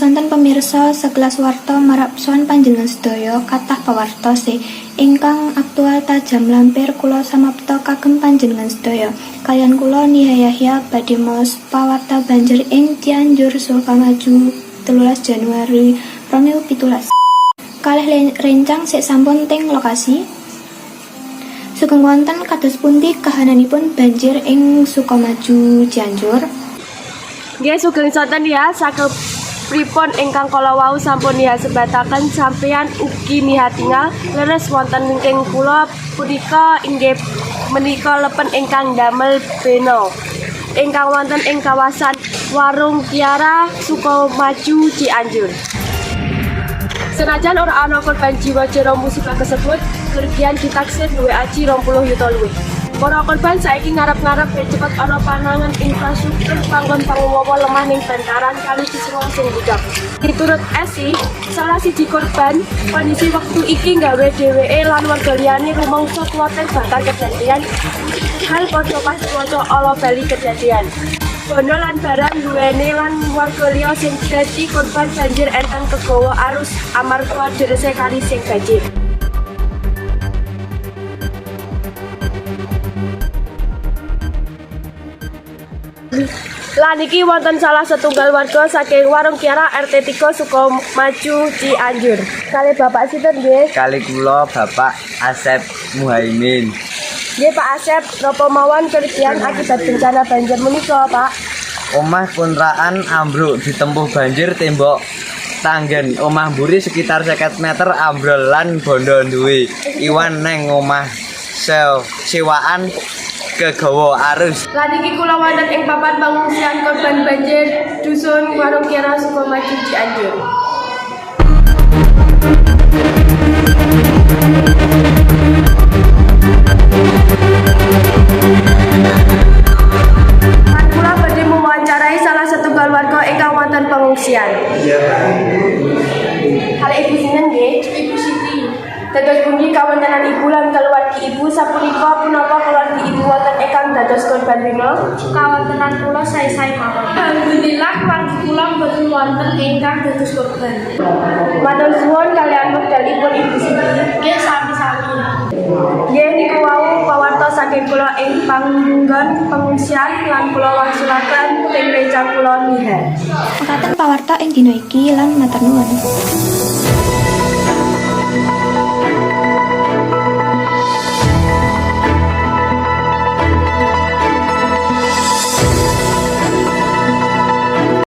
sonten pemirsa segelas warta marap sowan panjenengan sedaya kathah pawarta ingkang aktual tajam lampir kula samapta kagem panjenengan sedaya. Kaliyan kula Nia Yahya badhe maos pawarta banjir ing Cianjur Sukamaju 13 Januari 2017. Kalih rencang sik sampun teng lokasi. Sugeng wonten kados pundi kahananipun banjir ing Sukamaju Cianjur? Nggih sugeng sonten ya saking pripun ingkang kala wau sampun sebataken sampeyan ugi tinggal leres wonten ing kula punika inggih menika lepen ingkang damel beno ingkang wonten ing kawasan Warung Kiara Sukamaju Cianjur. Senajan ora ana korban jiwa jero musibah kasebut, kerugian ditaksir duwe aji 20 yuta luwih. Para korban saiki ngarep-ngarep cepet ana panangan infrastruktur panggon panguwawa lemah ning bantaran kali Cisrua sing budhak. Miturut Esi, salah siji korban, kondisi wektu iki nggawe dheweke lan warga liyane rumangsa kuwatir bakal kejadian hal padha pas cuaca ala bali kejadian. Bondo lan barang duwene lan warga liya sing dadi korban banjir enteng kegawa arus amarga derese kali sing banjir. Lan iki wonten salah setunggal warga saking Warung Kiara RT 3 Sukamaju Cianjur. Kali Bapak sinten nggih? Kali kula Bapak Asep Muhaimin. Nggih Pak Asep, napa mawon kerugian akibat bencana banjir menika, Pak? Omah kontrakan ambruk ditempuh banjir tembok tanggen omah mburi sekitar 50 meter ambrol lan bondo duwe iwan neng omah sewaan kegawa arus. Lan iki kula wonten ing papan pengungsian korban banjir dusun Warung Kiara Sukamaju Cianjur. Lan kula badhe mewawancarai salah setunggal warga ingkang wonten pengungsian. Kali ibu sinten nggih? Ibu Siti. Dados pundi kawontenan ibu lan keluargi ibu sapunika punapa keluargi ibu wonten ingkang dados korban rina? Kawontenan kula sae-sae mawon. Alhamdulillah keluarga kula mboten wonten ingkang dados korban. Matur suwun kaliyan wekdalipun Ibu Siti. Nggih sami-sami. Nggih niku wau pawarta saking kula ing panggon pengungsian lan kula wangsulaken ing rencang kula Niha. Mekaten pawarta ing dina iki lan matur nuwun.